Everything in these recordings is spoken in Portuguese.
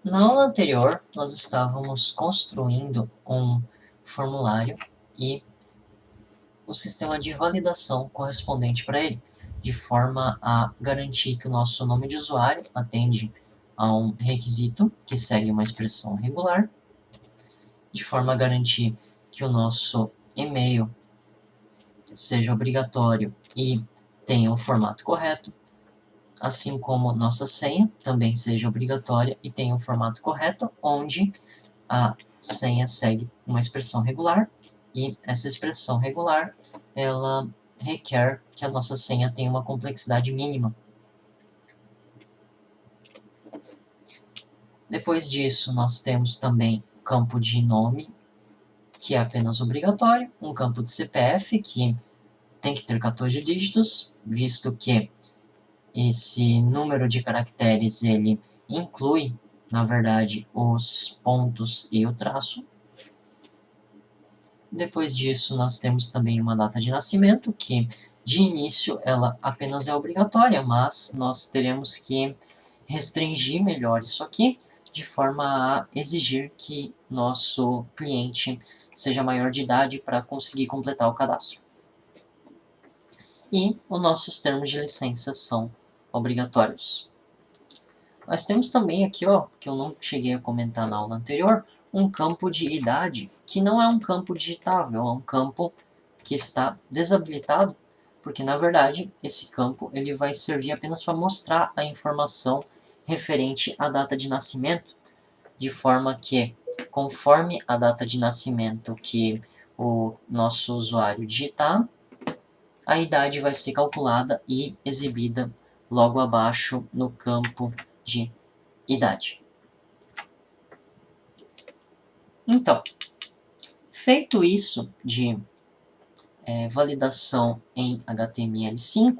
Na aula anterior, nós estávamos construindo um formulário e o sistema de validação correspondente para ele, de forma a garantir que o nosso nome de usuário atende a um requisito que segue uma expressão regular, de forma a garantir que o nosso e-mail seja obrigatório e tenha o formato correto, assim como nossa senha também seja obrigatória e tenha o formato correto, onde a senha segue uma expressão regular e essa expressão regular ela requer que a nossa senha tenha uma complexidade mínima. Depois disso, nós temos também o campo de nome, que é apenas obrigatório, um campo de CPF, que tem que ter 14 dígitos, visto que esse número de caracteres ele inclui, na verdade, os pontos e o traço. Depois disso, nós temos também uma data de nascimento, que de início ela apenas é obrigatória, mas nós teremos que restringir melhor isso aqui, de forma a exigir que nosso cliente seja maior de idade para conseguir completar o cadastro. E os nossos termos de licença são obrigatórios. Nós temos também aqui, ó, que eu não cheguei a comentar na aula anterior, um campo de idade, que não é um campo digitável, é um campo que está desabilitado, porque na verdade esse campo ele vai servir apenas para mostrar a informação referente à data de nascimento, de forma que, conforme a data de nascimento que o nosso usuário digitar, a idade vai ser calculada e exibida logo abaixo no campo de idade. Então, feito isso de validação em HTML5,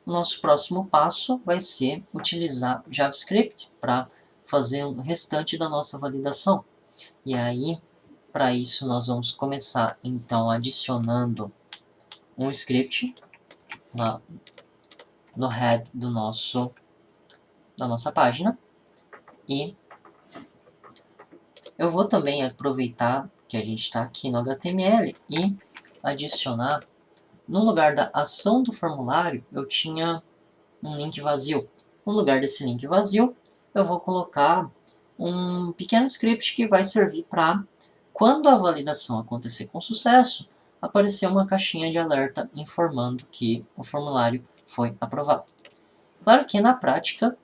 nosso próximo passo vai ser utilizar JavaScript para fazer o restante da nossa validação. E aí, para isso, nós vamos começar, então, adicionando um script lá no head da nossa página. E eu vou também aproveitar que a gente está aqui no HTML e adicionar, no lugar da ação do formulário, eu tinha um link vazio. No lugar desse link vazio, eu vou colocar um pequeno script que vai servir para, quando a validação acontecer com sucesso, aparecer uma caixinha de alerta informando que o formulário foi aprovado. Claro que na prática,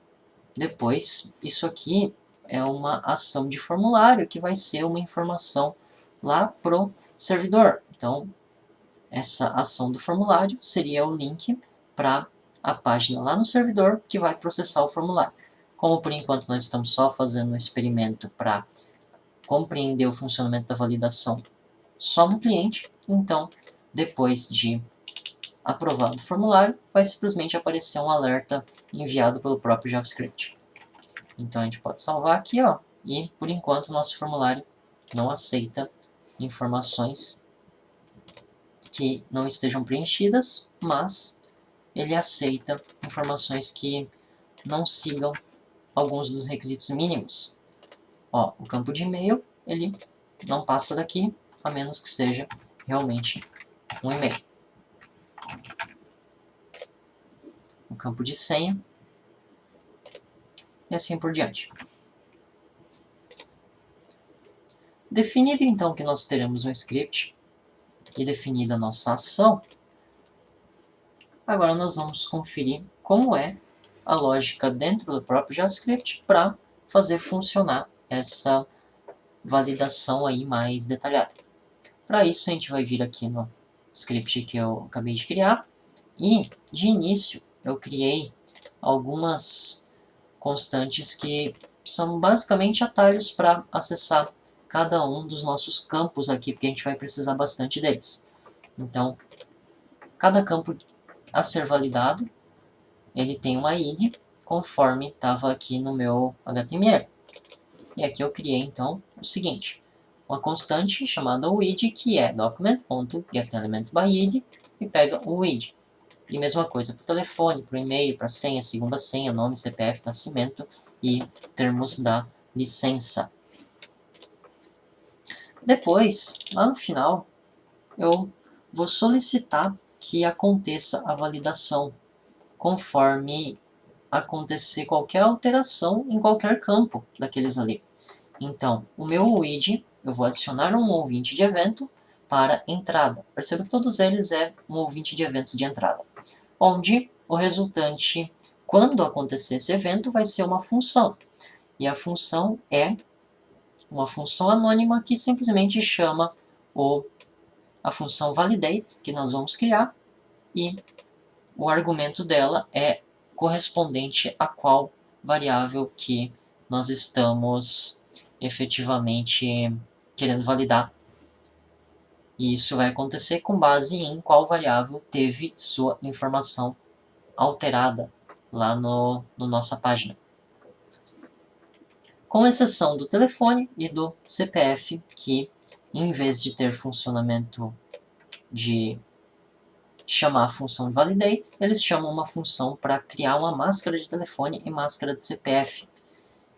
depois, isso aqui é uma ação de formulário que vai ser uma informação lá pro servidor. Então, essa ação do formulário seria o link para a página lá no servidor que vai processar o formulário. Como por enquanto nós estamos só fazendo um experimento para compreender o funcionamento da validação só no cliente, então depois de aprovado o formulário, vai simplesmente aparecer um alerta enviado pelo próprio JavaScript. Então a gente pode salvar aqui, ó, e por enquanto o nosso formulário não aceita informações que não estejam preenchidas, mas ele aceita informações que não sigam alguns dos requisitos mínimos. Ó, o campo de e-mail, ele não passa daqui, a menos que seja realmente um e-mail. O campo de senha, e assim por diante. Definido então que nós teremos um script e definida a nossa ação, agora nós vamos conferir como é a lógica dentro do próprio JavaScript para fazer funcionar essa validação aí mais detalhada. Para isso a gente vai vir aqui no script que eu acabei de criar e de início eu criei algumas constantes que são basicamente atalhos para acessar cada um dos nossos campos aqui, porque a gente vai precisar bastante deles. Então, cada campo a ser validado, ele tem uma id, conforme estava aqui no meu HTML. E aqui eu criei, então, o seguinte, uma constante chamada id, que é document.getElementById, e pega o id. E mesma coisa para o telefone, para o e-mail, para a senha, segunda senha, nome, CPF, nascimento e termos da licença. Depois, lá no final, eu vou solicitar que aconteça a validação conforme acontecer qualquer alteração em qualquer campo daqueles ali. Então, o meu WID, eu vou adicionar um ouvinte de evento para entrada. Perceba que todos eles é um ouvinte de eventos de entrada, onde o resultante, quando acontecer esse evento, vai ser uma função. E a função é uma função anônima que simplesmente chama a função validate, que nós vamos criar, e o argumento dela é correspondente a qual variável que nós estamos efetivamente querendo validar. E isso vai acontecer com base em qual variável teve sua informação alterada lá no nossa página. Com exceção do telefone e do CPF, que em vez de ter funcionamento de chamar a função validate, eles chamam uma função para criar uma máscara de telefone e máscara de CPF.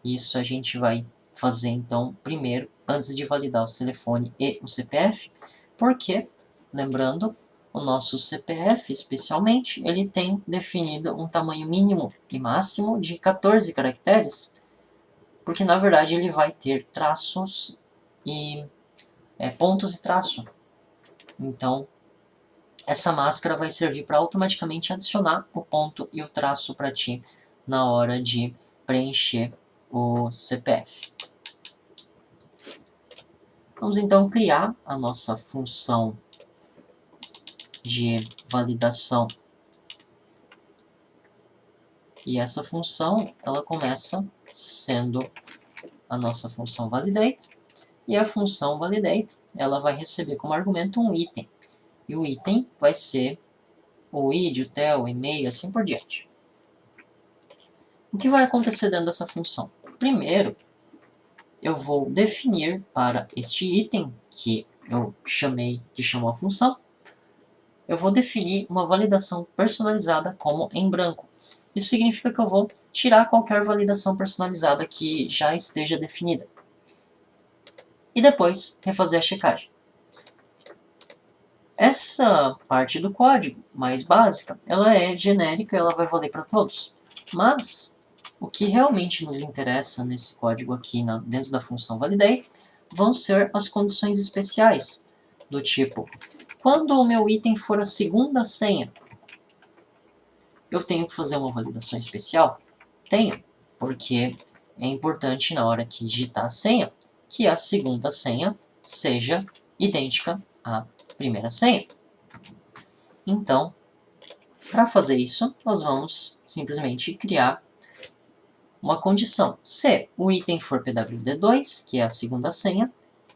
Isso a gente vai fazer então primeiro, antes de validar o telefone e o CPF, porque, lembrando, o nosso CPF especialmente, ele tem definido um tamanho mínimo e máximo de 14 caracteres, porque na verdade ele vai ter traços e pontos e traço. Então, essa máscara vai servir para automaticamente adicionar o ponto e o traço para ti na hora de preencher o CPF. Vamos então criar a nossa função de validação. E essa função, ela começa sendo a nossa função validate, e a função validate, ela vai receber como argumento um item. E o item vai ser o ID, o TEL, o e-mail, assim por diante. O que vai acontecer dentro dessa função? Primeiro, eu vou definir para este item, que eu chamei, que chamou a função, eu vou definir uma validação personalizada como em branco. Isso significa que eu vou tirar qualquer validação personalizada que já esteja definida. E depois, refazer a checagem. Essa parte do código, mais básica, ela é genérica, ela vai valer para todos. Mas, o que realmente nos interessa nesse código aqui, dentro da função validate, vão ser as condições especiais, do tipo, quando o meu item for a segunda senha, eu tenho que fazer uma validação especial? Tenho, porque é importante na hora que digitar a senha, que a segunda senha seja idêntica à primeira senha. Então, para fazer isso, nós vamos simplesmente criar uma condição. Se o item for pwd2, que é a segunda senha,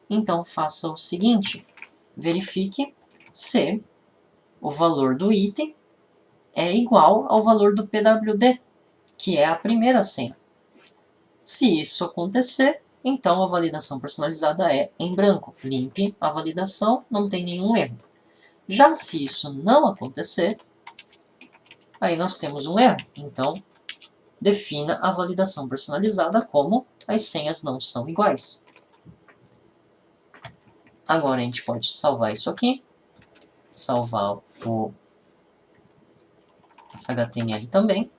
então faça o seguinte, verifique se o valor do item é igual ao valor do pwd, que é a primeira senha. Se isso acontecer, então a validação personalizada é em branco. Limpe a validação, não tem nenhum erro. Já se isso não acontecer, aí nós temos um erro. Então, defina a validação personalizada como as senhas não são iguais. Agora a gente pode salvar isso aqui, salvar o HTML também,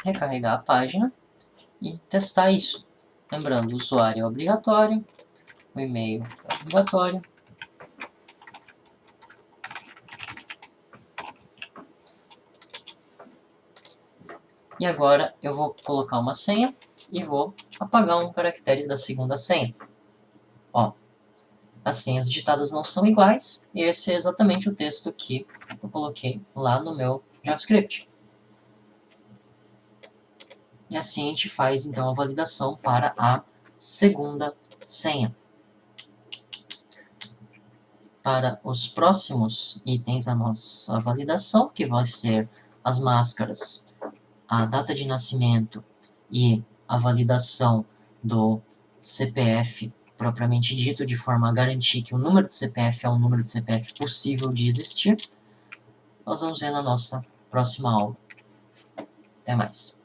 recarregar a página e testar isso. Lembrando, o usuário é obrigatório, o e-mail é obrigatório. E agora eu vou colocar uma senha e vou apagar um caractere da segunda senha. Ó, as senhas digitadas não são iguais, e esse é exatamente o texto que eu coloquei lá no meu JavaScript. E assim a gente faz então a validação para a segunda senha. Para os próximos itens da nossa validação, que vai ser as máscaras, a data de nascimento e a validação do CPF propriamente dito, de forma a garantir que o número de CPF é um número de CPF possível de existir, nós vamos ver na nossa próxima aula. Até mais.